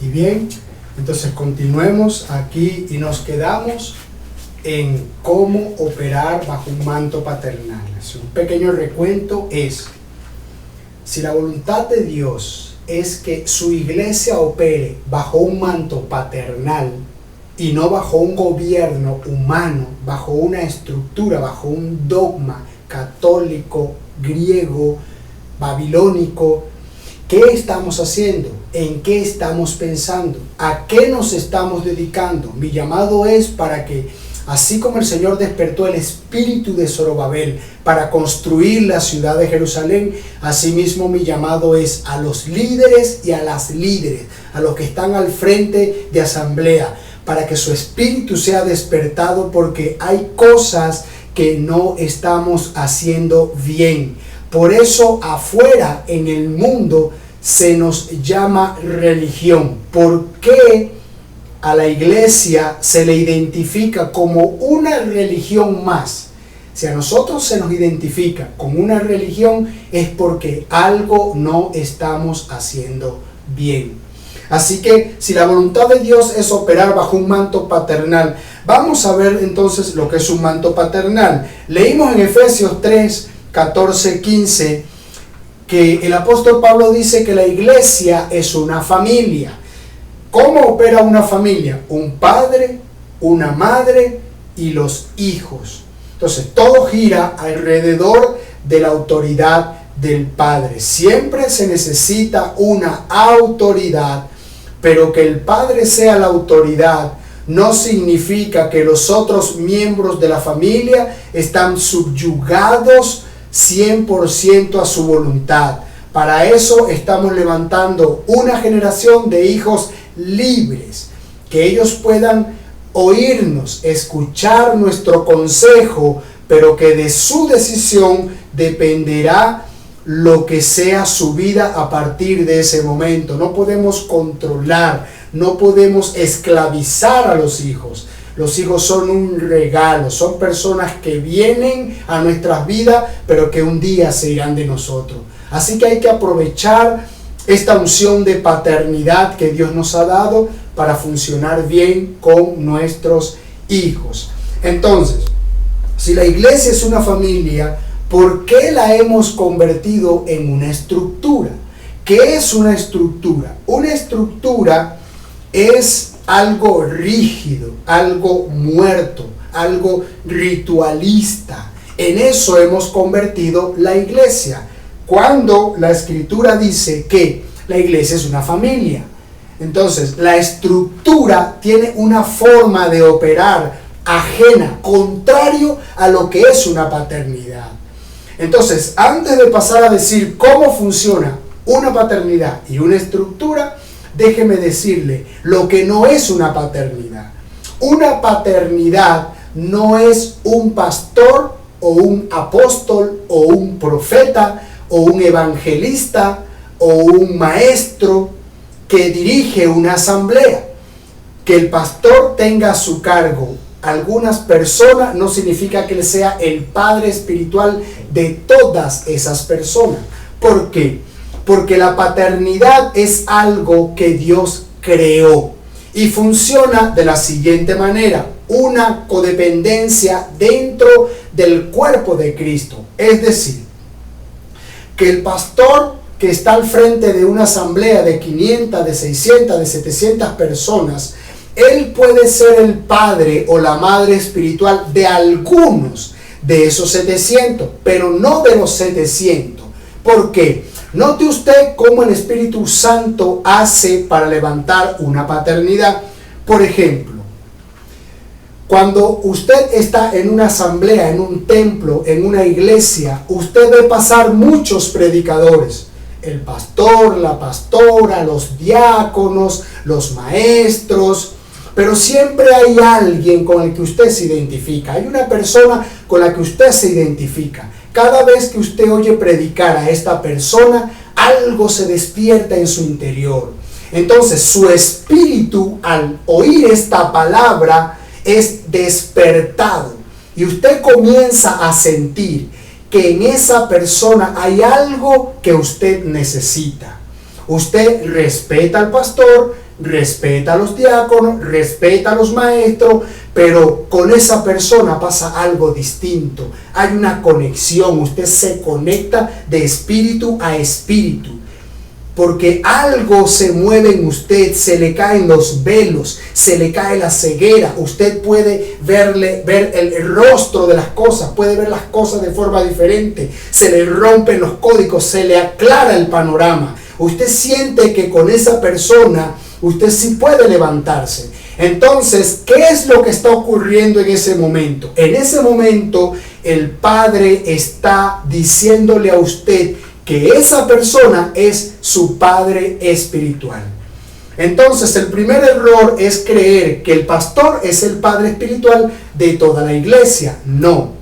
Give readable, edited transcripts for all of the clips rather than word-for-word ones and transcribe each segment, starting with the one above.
Y bien, entonces continuemos aquí y nos quedamos en cómo operar bajo un manto paternal. Un pequeño recuento es, si la voluntad de Dios es que su iglesia opere bajo un manto paternal y no bajo un gobierno humano, bajo una estructura, bajo un dogma católico, griego, babilónico, ¿qué estamos haciendo? ¿En qué estamos pensando? ¿A qué nos estamos dedicando? Mi llamado es para que, así como el Señor despertó el espíritu de Zorobabel para construir la ciudad de Jerusalén, asimismo mi llamado es a los líderes y a las líderes, a los que están al frente de asamblea, para que su espíritu sea despertado, porque hay cosas que no estamos haciendo bien. Por eso afuera en el mundo se nos llama religión. ¿Por qué a la iglesia se le identifica como una religión más? Si a nosotros se nos identifica como una religión, es porque algo no estamos haciendo bien. Así que si la voluntad de Dios es operar bajo un manto paternal, vamos a ver entonces lo que es un manto paternal. Leímos en Efesios 3, 14, 15, que el apóstol Pablo dice que la iglesia es una familia. ¿Cómo opera una familia? Un padre, una madre y los hijos. Entonces todo gira alrededor de la autoridad del padre. Siempre se necesita una autoridad, pero que el padre sea la autoridad no significa que los otros miembros de la familia están subyugados 100% a su voluntad. Para eso estamos levantando una generación de hijos libres, que ellos puedan oírnos, escuchar nuestro consejo, pero que de su decisión dependerá lo que sea su vida a partir de ese momento. No podemos controlar, no podemos esclavizar a los hijos. Los hijos son un regalo, son personas que vienen a nuestras vidas, pero que un día se irán de nosotros. Así que hay que aprovechar esta unción de paternidad que Dios nos ha dado para funcionar bien con nuestros hijos. Entonces, si la iglesia es una familia, ¿por qué la hemos convertido en una estructura? ¿Qué es una estructura? Una estructura es algo rígido, algo muerto, algo ritualista. En eso hemos convertido la iglesia. Cuando la escritura dice que la iglesia es una familia, entonces la estructura tiene una forma de operar ajena, contrario a lo que es una paternidad. Entonces, antes de pasar a decir cómo funciona una paternidad y una estructura, déjeme decirle lo que no es una paternidad. Una paternidad no es un pastor o un apóstol o un profeta o un evangelista o un maestro que dirige una asamblea. Que el pastor tenga a su cargo algunas personas no significa que él sea el padre espiritual de todas esas personas. ¿Por qué? Porque la paternidad es algo que Dios creó y funciona de la siguiente manera: una codependencia dentro del cuerpo de Cristo. Es decir, que el pastor que está al frente de una asamblea de 500, de 600, de 700 personas, él puede ser el padre o la madre espiritual de algunos de esos 700, pero no de los 700. ¿Por qué? Note usted cómo el Espíritu Santo hace para levantar una paternidad. Por ejemplo, cuando usted está en una asamblea, en un templo, en una iglesia, usted ve pasar muchos predicadores. El pastor, la pastora, los diáconos, los maestros. Pero siempre hay alguien con el que usted se identifica. Hay una persona con la que usted se identifica. Cada vez que usted oye predicar a esta persona, algo se despierta en su interior. Entonces, su espíritu, al oír esta palabra, es despertado. Y usted comienza a sentir que en esa persona hay algo que usted necesita. Usted respeta al pastor, respeta a los diáconos, respeta a los maestros, pero con esa persona pasa algo distinto. Hay una conexión, usted se conecta de espíritu a espíritu, porque algo se mueve en usted, se le caen los velos, se le cae la ceguera. Usted puede ver el rostro de las cosas, puede ver las cosas de forma diferente, se le rompen los códigos, se le aclara el panorama. Usted siente que con esa persona usted sí puede levantarse. Entonces, ¿qué es lo que está ocurriendo en ese momento? En ese momento, el Padre está diciéndole a usted que esa persona es su padre espiritual. Entonces, el primer error es creer que el pastor es el padre espiritual de toda la iglesia. No.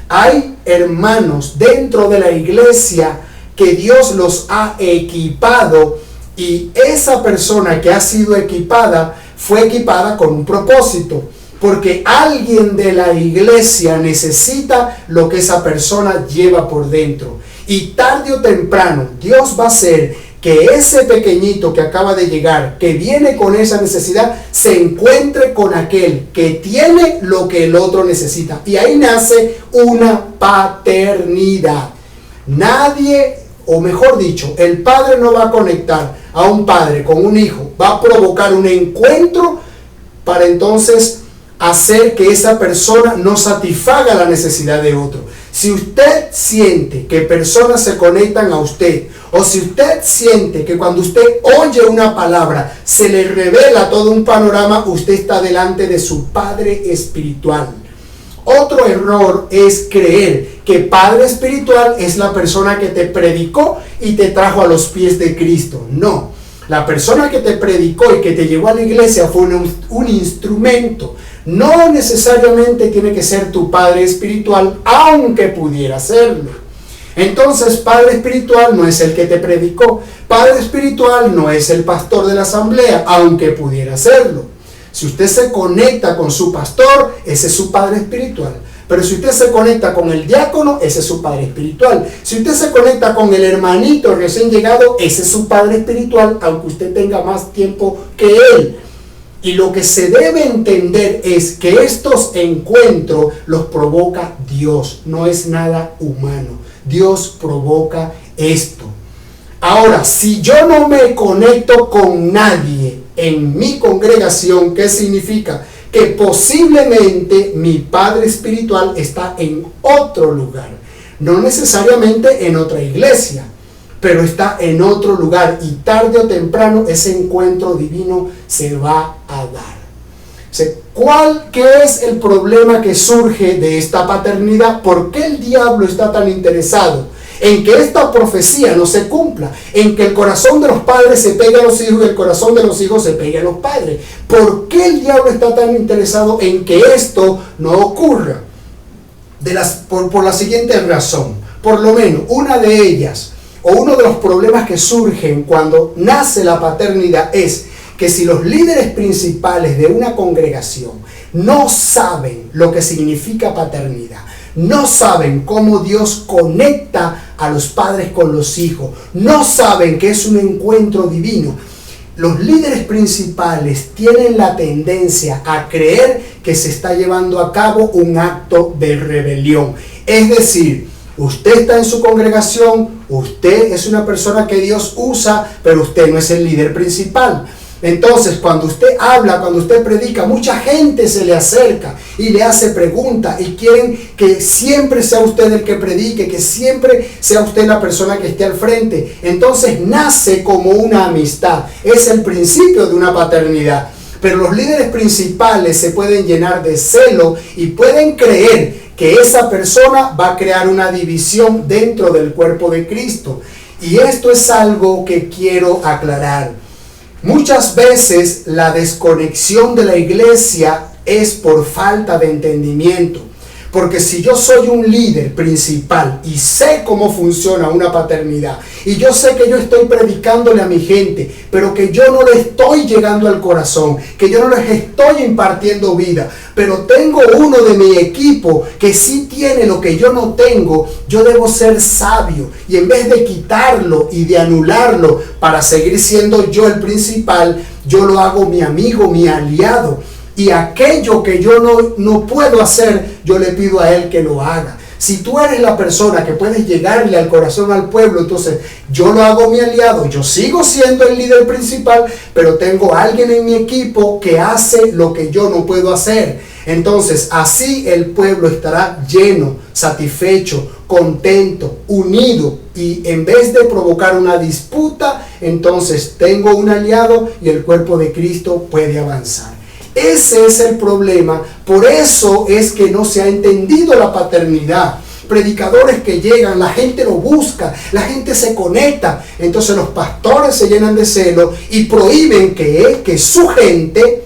Hay hermanos dentro de la iglesia que Dios los ha equipado, y esa persona que ha sido equipada fue equipada con un propósito, porque alguien de la iglesia necesita lo que esa persona lleva por dentro. Y tarde o temprano Dios va a hacer que ese pequeñito que acaba de llegar, que viene con esa necesidad, se encuentre con aquel que tiene lo que el otro necesita. Y ahí nace una paternidad. Nadie, o mejor dicho, el padre no va a conectar a un padre con un hijo, va a provocar un encuentro para entonces hacer que esa persona no satisfaga la necesidad de otro. Si usted siente que personas se conectan a usted, o si usted siente que cuando usted oye una palabra se le revela todo un panorama, usted está delante de su padre espiritual. Otro error es creer que padre espiritual es la persona que te predicó y te trajo a los pies de Cristo. No, la persona que te predicó y que te llevó a la iglesia fue un instrumento. No necesariamente tiene que ser tu padre espiritual, aunque pudiera serlo. Entonces, padre espiritual no es el que te predicó. Padre espiritual no es el pastor de la asamblea, aunque pudiera serlo. Si usted se conecta con su pastor, ese es su padre espiritual. Pero si usted se conecta con el diácono, ese es su padre espiritual. Si usted se conecta con el hermanito recién llegado, ese es su padre espiritual, aunque usted tenga más tiempo que él. Y lo que se debe entender es que estos encuentros los provoca Dios, no es nada humano. Dios provoca esto. Ahora, si yo no me conecto con nadie en mi congregación, ¿qué significa? Que posiblemente mi padre espiritual está en otro lugar, no necesariamente en otra iglesia, pero está en otro lugar, y tarde o temprano ese encuentro divino se va a dar. ¿Qué es el problema que surge de esta paternidad? ¿Por qué el diablo está tan interesado en que esta profecía no se cumpla? En que el corazón de los padres se pegue a los hijos y el corazón de los hijos se pegue a los padres. ¿Por qué el diablo está tan interesado en que esto no ocurra? Por la siguiente razón. Por lo menos una de ellas, o uno de los problemas que surgen cuando nace la paternidad, es que si los líderes principales de una congregación no saben lo que significa paternidad, no saben cómo Dios conecta a los padres con los hijos, no saben que es un encuentro divino, los líderes principales tienen la tendencia a creer que se está llevando a cabo un acto de rebelión. Es decir, usted está en su congregación, usted es una persona que Dios usa, pero usted no es el líder principal. Entonces, cuando usted habla, cuando usted predica, mucha gente se le acerca y le hace preguntas y quieren que siempre sea usted el que predique, que siempre sea usted la persona que esté al frente. Entonces nace como una amistad, es el principio de una paternidad. Pero los líderes principales se pueden llenar de celo y pueden creer que esa persona va a crear una división dentro del cuerpo de Cristo. Y esto es algo que quiero aclarar. Muchas veces la desconexión de la iglesia es por falta de entendimiento, Porque si yo soy un líder principal y sé cómo funciona una paternidad, y yo sé que yo estoy predicándole a mi gente, pero que yo no le estoy llegando al corazón, que yo no les estoy impartiendo vida, pero tengo uno de mi equipo que sí tiene lo que yo no tengo, yo debo ser sabio, y en vez de quitarlo y de anularlo para seguir siendo yo el principal, yo lo hago mi amigo, mi aliado. Y aquello que yo no puedo hacer, yo le pido a él que lo haga. Si tú eres la persona que puedes llegarle al corazón al pueblo, entonces yo lo hago mi aliado. Yo sigo siendo el líder principal, pero tengo a alguien en mi equipo que hace lo que yo no puedo hacer. Entonces así el pueblo estará lleno, satisfecho, contento, unido. Y en vez de provocar una disputa, entonces tengo un aliado y el cuerpo de Cristo puede avanzar. Ese es el problema. Por eso es que no se ha entendido la paternidad. Predicadores que llegan, la gente lo busca, la gente se conecta. Entonces los pastores se llenan de celo y prohíben que su gente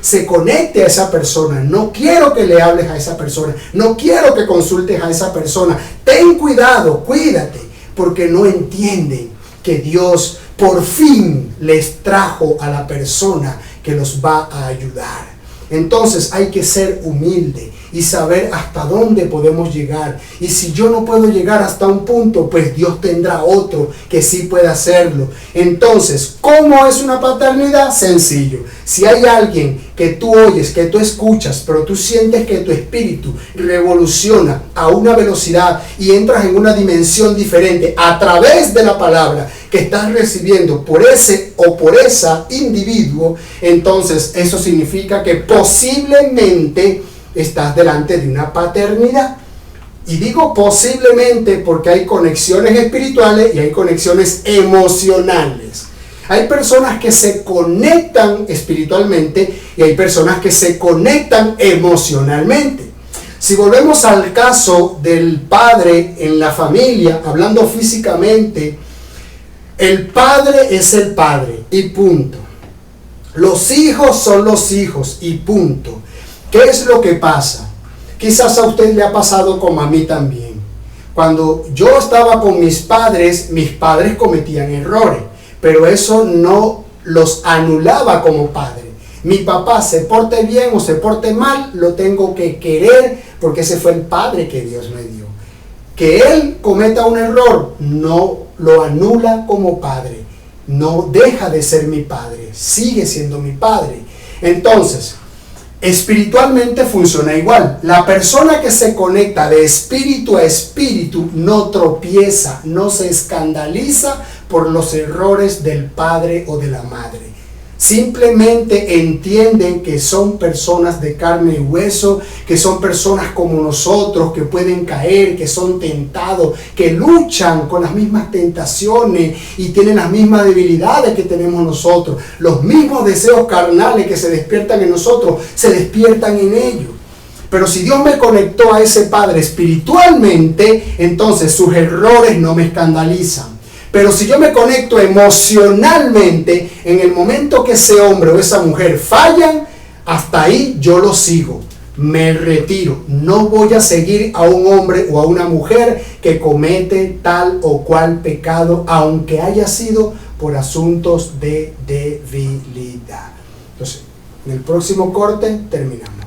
se conecte a esa persona. No quiero que le hables a esa persona. No quiero que consultes a esa persona. Ten cuidado, cuídate, porque no entienden que Dios por fin les trajo a la persona que los va a ayudar. Entonces hay que ser humilde y saber hasta dónde podemos llegar. Y si yo no puedo llegar hasta un punto, pues Dios tendrá otro que sí pueda hacerlo. Entonces, ¿cómo es una paternidad? Sencillo. Si hay alguien que tú oyes, que tú escuchas, pero tú sientes que tu espíritu revoluciona a una velocidad y entras en una dimensión diferente a través de la palabra que estás recibiendo por ese o por esa individuo, entonces eso significa que posiblemente estás delante de una paternidad. Y digo posiblemente porque hay conexiones espirituales y hay conexiones emocionales. Hay personas que se conectan espiritualmente y hay personas que se conectan emocionalmente. Si volvemos al caso del padre en la familia, hablando físicamente, el padre es el padre y punto. Los hijos son los hijos y punto. ¿Qué es lo que pasa? Quizás a usted le ha pasado como a mí también. Cuando yo estaba con mis padres cometían errores, pero eso no los anulaba como padre. Mi papá se porte bien o se porte mal, lo tengo que querer porque ese fue el padre que Dios me dio. Que él cometa un error no lo anula como padre, no deja de ser mi padre, sigue siendo mi padre. Entonces, espiritualmente funciona igual. La persona que se conecta de espíritu a espíritu no tropieza, no se escandaliza por los errores del padre o de la madre. Simplemente entienden que son personas de carne y hueso, que son personas como nosotros, que pueden caer, que son tentados, que luchan con las mismas tentaciones y tienen las mismas debilidades que tenemos nosotros. Los mismos deseos carnales que se despiertan en nosotros, se despiertan en ellos. Pero si Dios me conectó a ese padre espiritualmente, entonces sus errores no me escandalizan. Pero si yo me conecto emocionalmente, en el momento que ese hombre o esa mujer fallan, hasta ahí yo lo sigo, me retiro. No voy a seguir a un hombre o a una mujer que comete tal o cual pecado, aunque haya sido por asuntos de debilidad. Entonces, en el próximo corte terminamos.